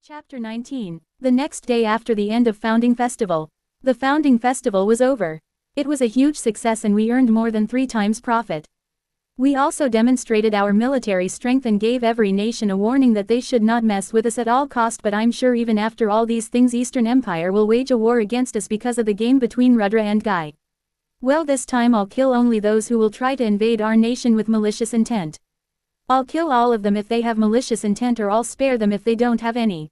Chapter 19. The next day after the end of Founding Festival. The Founding Festival was over. It was a huge success and we earned more than 3 times profit. We also demonstrated our military strength and gave every nation a warning that they should not mess with us at all cost, but I'm sure even after all these things Eastern Empire will wage a war against us because of the game between Rudra and Guy. Well, this time I'll kill only those who will try to invade our nation with malicious intent. I'll kill all of them if they have malicious intent, or I'll spare them if they don't have any.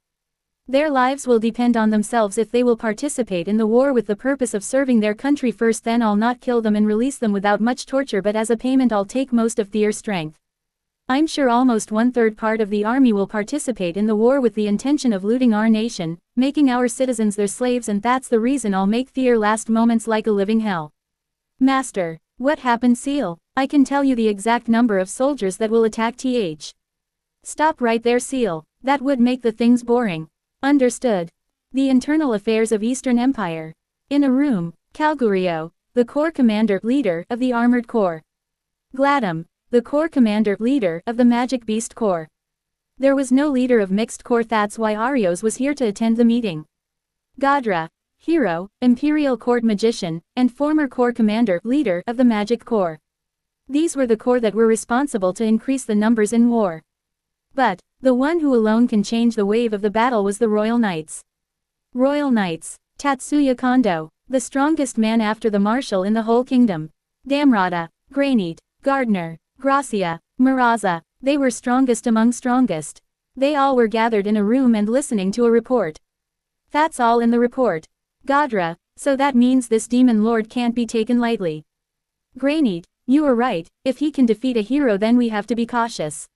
Their lives will depend on themselves if they will participate in the war with the purpose of serving their country first. Then I'll not kill them and release them without much torture, but as a payment I'll take most of their strength. I'm sure almost 1/3 part of the army will participate in the war with the intention of looting our nation, making our citizens their slaves, and that's the reason I'll make their last moments like a living hell. Master, what happened? Seal, I can tell you the exact number of soldiers that will attack. Stop right there, Seal, that would make the things boring. Understood. The internal affairs of Eastern Empire. In a room, Calgurio, the Corps Commander leader of the Armored Corps. Gladom, the Corps Commander leader of the Magic Beast Corps. There was no leader of Mixed Corps, that's why Arios was here to attend the meeting. Gadra, hero, Imperial Court Magician, and former Corps Commander leader of the Magic Corps. These were the corps that were responsible to increase the numbers in war. But the one who alone can change the wave of the battle was the Royal Knights. Royal Knights, Tatsuya Kondo, the strongest man after the Marshal in the whole kingdom. Damrata, Granite, Gardner, Gracia, Miraza, they were strongest among strongest. They all were gathered in a room and listening to a report. That's all in the report. Gadra, so that means this demon lord can't be taken lightly. Granite, you are right, if he can defeat a hero then we have to be cautious.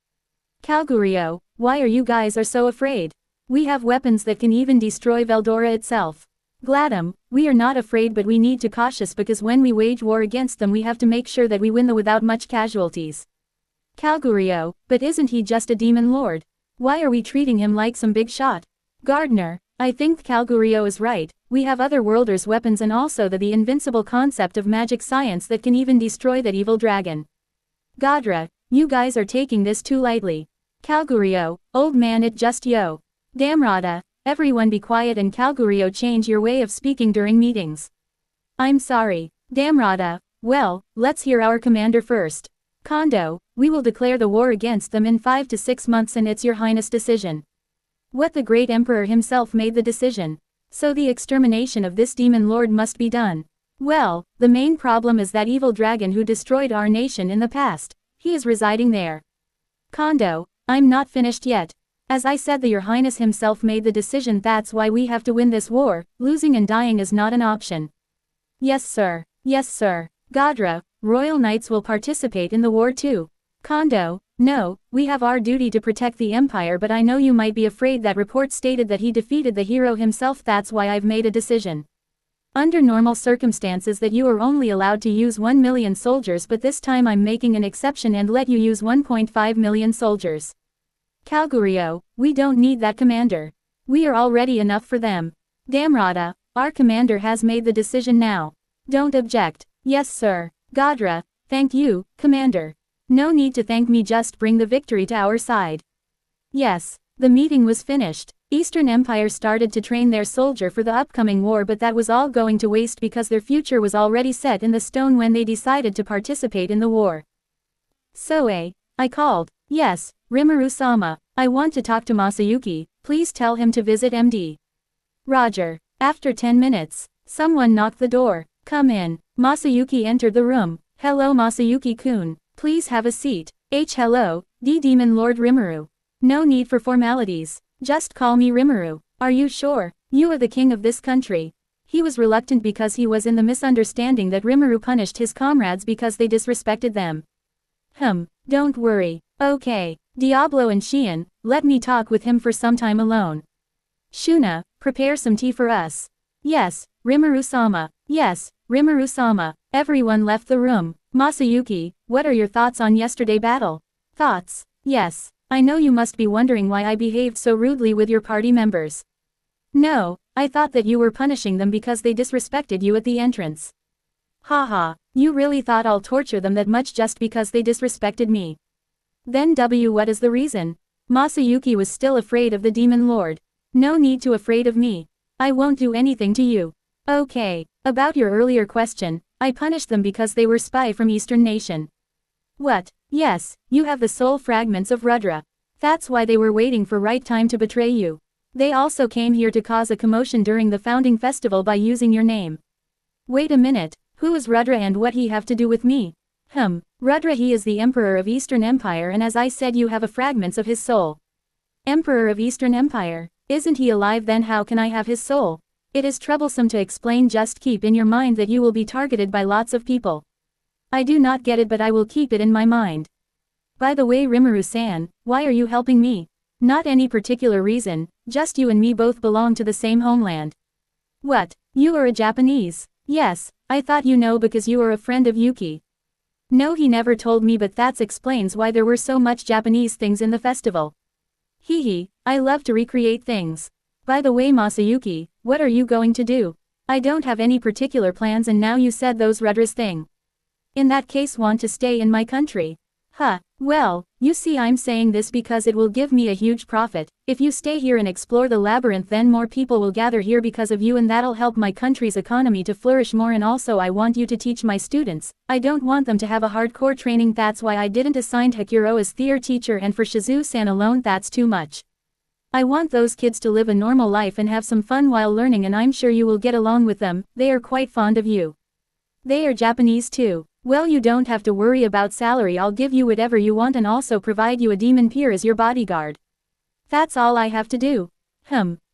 Calgurio, why are you guys so afraid? We have weapons that can even destroy Veldora itself. Gladom, we are not afraid, but we need to cautious because when we wage war against them we have to make sure that we win without much casualties. Calgurio, but isn't he just a demon lord? Why are we treating him like some big shot? Gardner, I think Calgurio is right, we have other worlders' weapons and also the invincible concept of magic science that can even destroy that evil dragon. Gadra, you guys are taking this too lightly. Calgurio, old man, it just yo. Damrata, everyone be quiet, and Calgurio, change your way of speaking during meetings. I'm sorry. Damrata, well, let's hear our commander first. Kondo, we will declare the war against them in 5 to 6 months and it's your highness' decision. What, the great emperor himself made the decision? So the extermination of this demon lord must be done. Well, the main problem is that evil dragon who destroyed our nation in the past. He is residing there. Kondo, I'm not finished yet. As I said, your highness himself made the decision, that's why we have to win this war, losing and dying is not an option. Yes sir, yes sir. Gadra, Royal Knights will participate in the war too. Kondo, no, we have our duty to protect the empire, but I know you might be afraid. That report stated that he defeated the hero himself, that's why I've made a decision. Under normal circumstances that you are only allowed to use 1 million soldiers, but this time I'm making an exception and let you use 1.5 million soldiers. Calgurio, we don't need that, commander. We are already enough for them. Damrata, our commander has made the decision now. Don't object. Yes sir. Gadra, thank you, commander. No need to thank me, just bring the victory to our side. Yes. The meeting was finished. Eastern Empire started to train their soldier for the upcoming war, but that was all going to waste because their future was already set in the stone when they decided to participate in the war. Soe, I called. Yes, Rimuru-sama, I want to talk to Masayuki, please tell him to visit MD. Roger. After 10 minutes, someone knocked the door. Come in. Masayuki entered the room. Hello Masayuki-kun, please have a seat. Hello, Demon Lord Rimuru. No need for formalities. Just call me Rimuru. Are you sure? You are the king of this country. He was reluctant because he was in the misunderstanding that Rimuru punished his comrades because they disrespected them. Don't worry. Okay. Diablo and Shion, let me talk with him for some time alone. Shuna, prepare some tea for us. Yes, Rimuru-sama. Yes, Rimuru-sama. Everyone left the room. Masayuki, what are your thoughts on yesterday's battle? Thoughts? Yes. I know you must be wondering why I behaved so rudely with your party members. No, I thought that you were punishing them because they disrespected you at the entrance. Haha, you really thought I'll torture them that much just because they disrespected me? Then what is the reason? Masayuki was still afraid of the demon lord. No need to afraid of me. I won't do anything to you. Okay, about your earlier question, I punished them because they were spy from Eastern nation. What? Yes, you have the soul fragments of Rudra. That's why they were waiting for right time to betray you. They also came here to cause a commotion during the founding festival by using your name. Wait a minute, who is Rudra and what he have to do with me? Rudra, he is the Emperor of Eastern Empire, and as I said, you have a fragments of his soul. Emperor of Eastern Empire? Isn't he alive then? How can I have his soul? It is troublesome to explain. Just keep in your mind that you will be targeted by lots of people. I do not get it, but I will keep it in my mind. By the way, Rimuru-san, why are you helping me? Not any particular reason, just you and me both belong to the same homeland. What? You are a Japanese? Yes, I thought you know because you are a friend of Yuki. No, he never told me, but that explains why there were so much Japanese things in the festival. Hehe, I love to recreate things. By the way, Masayuki, what are you going to do? I don't have any particular plans, and now you said those Rudra's thing. In that case, want to stay in my country? Well, you see, I'm saying this because it will give me a huge profit. If you stay here and explore the labyrinth, then more people will gather here because of you, and that'll help my country's economy to flourish more. And also, I want you to teach my students. I don't want them to have a hardcore training. That's why I didn't assign Hakuro as theater teacher, and for Shizu-san alone, that's too much. I want those kids to live a normal life and have some fun while learning, and I'm sure you will get along with them. They are quite fond of you. They are Japanese too. Well, you don't have to worry about salary. I'll give you whatever you want and also provide you a demon peer as your bodyguard. That's all I have to do.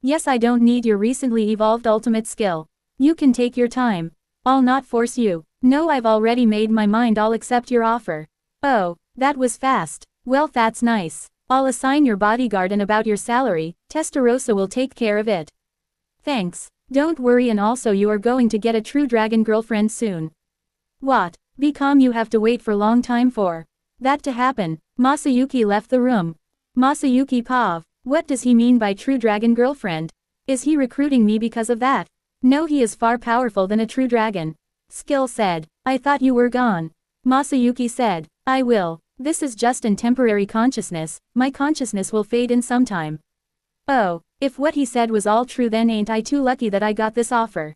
Yes, I don't need your recently evolved ultimate skill. You can take your time. I'll not force you. No, I've already made my mind. I'll accept your offer. Oh, that was fast. Well, that's nice. I'll assign your bodyguard, and about your salary, Testarossa will take care of it. Thanks. Don't worry, and also you are going to get a true dragon girlfriend soon. What? Be calm, you have to wait for long time for that to happen. Masayuki left the room. Masayuki Pav, what does he mean by true dragon girlfriend? Is he recruiting me because of that? No, he is far powerful than a true dragon. Skill said, I thought you were gone. Masayuki said, I will. This is just in temporary consciousness, my consciousness will fade in some time. Oh, if what he said was all true, then ain't I too lucky that I got this offer.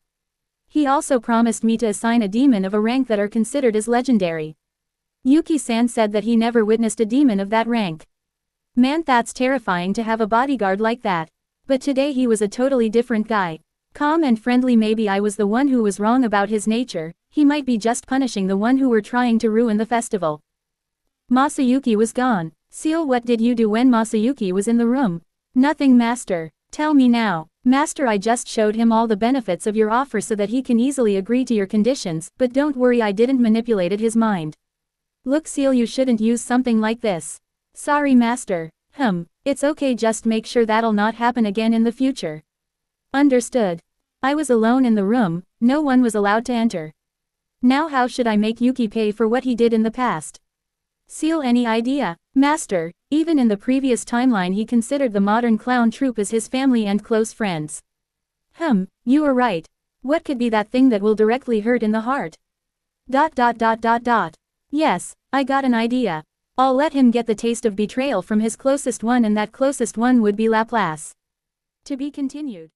He also promised me to assign a demon of a rank that are considered as legendary. Yuki-san said that he never witnessed a demon of that rank. Man, that's terrifying to have a bodyguard like that. But today he was a totally different guy. Calm and friendly. Maybe I was the one who was wrong about his nature. He might be just punishing the one who were trying to ruin the festival. Masayuki was gone. Seal, what did you do when Masayuki was in the room? Nothing, master. Tell me now. Master, I just showed him all the benefits of your offer so that he can easily agree to your conditions, but don't worry, I didn't manipulated his mind. Look, Seal, you shouldn't use something like this. Sorry, master. It's okay, just make sure that'll not happen again in the future. Understood. I was alone in the room, no one was allowed to enter. Now how should I make Yuki pay for what he did in the past? Seal, any idea? Master, even in the previous timeline he considered the modern clown troupe as his family and close friends. You are right. What could be that thing that will directly hurt in the heart? ... Yes, I got an idea. I'll let him get the taste of betrayal from his closest one, and that closest one would be Laplace. To be continued.